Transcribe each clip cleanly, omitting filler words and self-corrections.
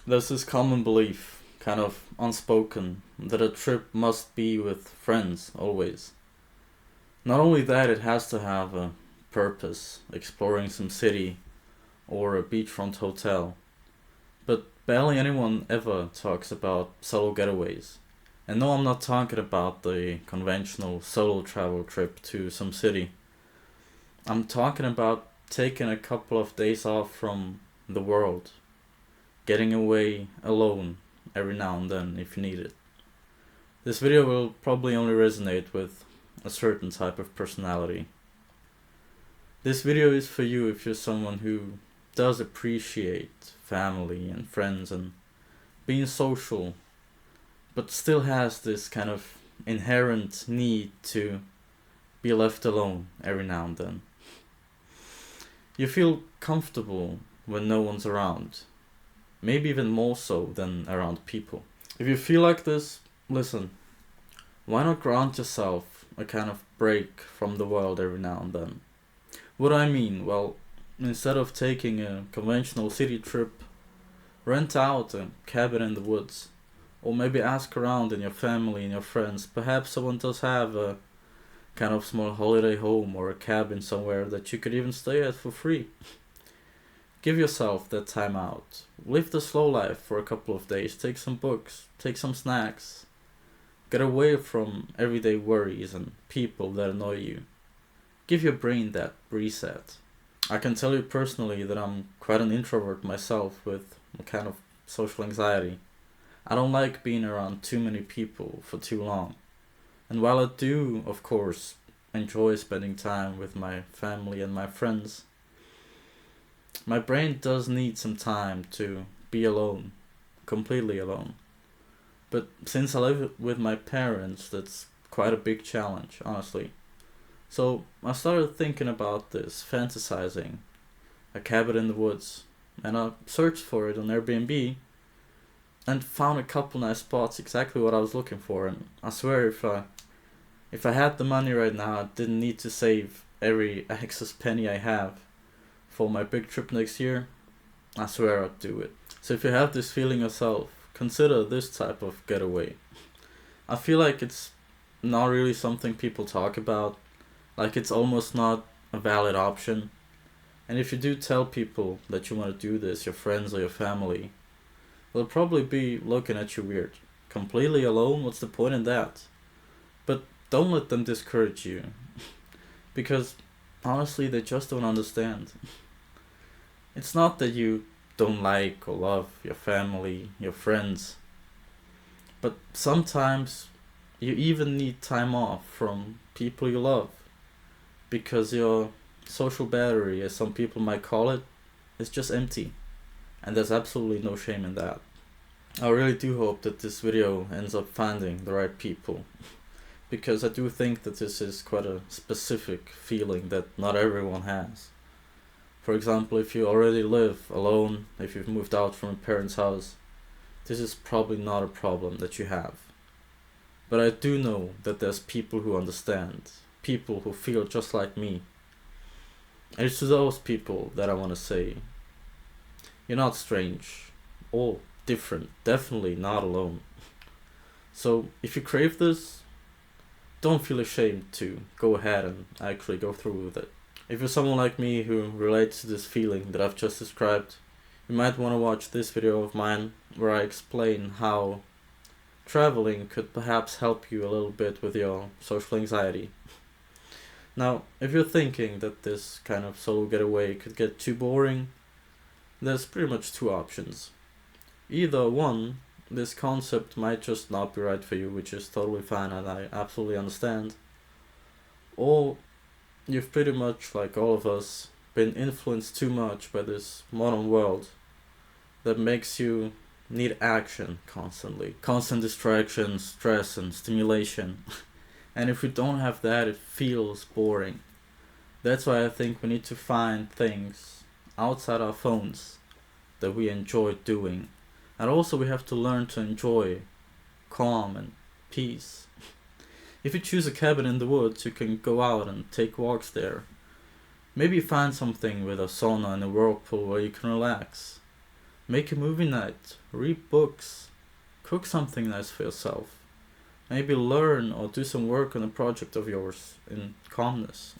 There's this common belief, kind of unspoken, that a trip must be with friends always. Not only that, it has to have a purpose, exploring some city or a beachfront hotel. But barely anyone ever talks about solo getaways. And no, I'm not talking about the conventional solo travel trip to some city. I'm talking about taking a couple of days off from the world, getting away alone every now and then if you need it. This video will probably only resonate with a certain type of personality. This video is for you if you're someone who does appreciate family and friends and being social, but still has this kind of inherent need to be left alone every now and then. You feel comfortable when no one's around, maybe even more so than around people. If you feel like this, listen, why not grant yourself a kind of break from the world every now and then? What do I mean? Well, instead of taking a conventional city trip, rent out a cabin in the woods, or maybe ask around in your family and your friends. Perhaps someone does have a kind of small holiday home or a cabin somewhere that you could even stay at for free. Give yourself that time out. Live the slow life for a couple of days. Take some books, take some snacks. Get away from everyday worries and people that annoy you. Give your brain that reset. I can tell you personally that I'm quite an introvert myself with a kind of social anxiety. I don't like being around too many people for too long. And while I do, of course, enjoy spending time with my family and my friends, my brain does need some time to be alone, completely alone. But since I live with my parents, that's quite a big challenge, honestly. So I started thinking about this, fantasizing a cabin in the woods, and I searched for it on Airbnb and found a couple nice spots, exactly what I was looking for. And I swear, if I had the money right now, I didn't need to save every excess penny I have for my big trip next year. I swear I'd do it. So if you have this feeling yourself, consider this type of getaway. I feel like it's not really something people talk about, like it's almost not a valid option. And if you do tell people that you want to do this, your friends or your family, they'll probably be looking at you weird. Completely alone? What's the point in that? But don't let them discourage you. Because honestly, they just don't understand. It's not that you don't like or love your family, your friends, but sometimes you even need time off from people you love because your social battery, as some people might call it, is just empty. And there's absolutely no shame in that. I really do hope that this video ends up finding the right people, because I do think that this is quite a specific feeling that not everyone has. For example, if you already live alone, if you've moved out from a parent's house, this is probably not a problem that you have. But I do know that there's people who understand, people who feel just like me. And it's to those people that I want to say, you're not strange or different, definitely not alone. So if you crave this, don't feel ashamed to go ahead and actually go through with it. If you're someone like me who relates to this feeling that I've just described, you might want to watch this video of mine where I explain how traveling could perhaps help you a little bit with your social anxiety. Now, if you're thinking that this kind of solo getaway could get too boring, there's pretty much two options. Either one, this concept might just not be right for you, which is totally fine and I absolutely understand. Or you've pretty much, like all of us, been influenced too much by this modern world that makes you need action constantly. Constant distraction, stress and stimulation. And if we don't have that, it feels boring. That's why I think we need to find things outside our phones that we enjoy doing. And also we have to learn to enjoy calm and peace. If you choose a cabin in the woods, you can go out and take walks there. Maybe find something with a sauna and a whirlpool where you can relax. Make a movie night, read books, cook something nice for yourself. Maybe learn or do some work on a project of yours in calmness.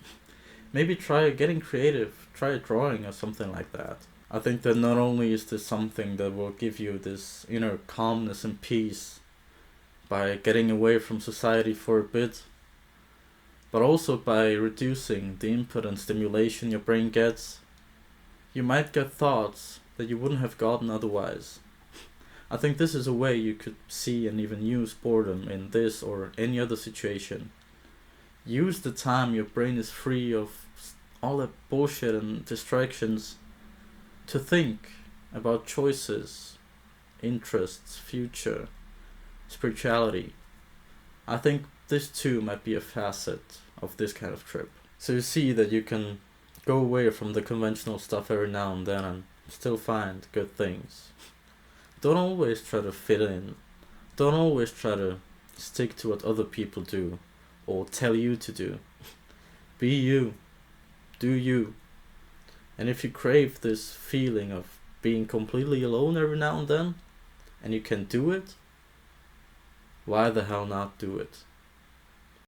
Maybe try getting creative, try drawing or something like that. I think that not only is this something that will give you this inner calmness and peace by getting away from society for a bit, but also by reducing the input and stimulation your brain gets, you might get thoughts that you wouldn't have gotten otherwise. I think this is a way you could see and even use boredom in this or any other situation. Use the time your brain is free of all that bullshit and distractions to think about choices, interests, future, spirituality. I think this too might be a facet of this kind of trip. So you see that you can go away from the conventional stuff every now and then and still find good things. Don't always try to fit in. Don't always try to stick to what other people do or tell you to do. Be you. Do you. And if you crave this feeling of being completely alone every now and then, and you can do it, why the hell not do it?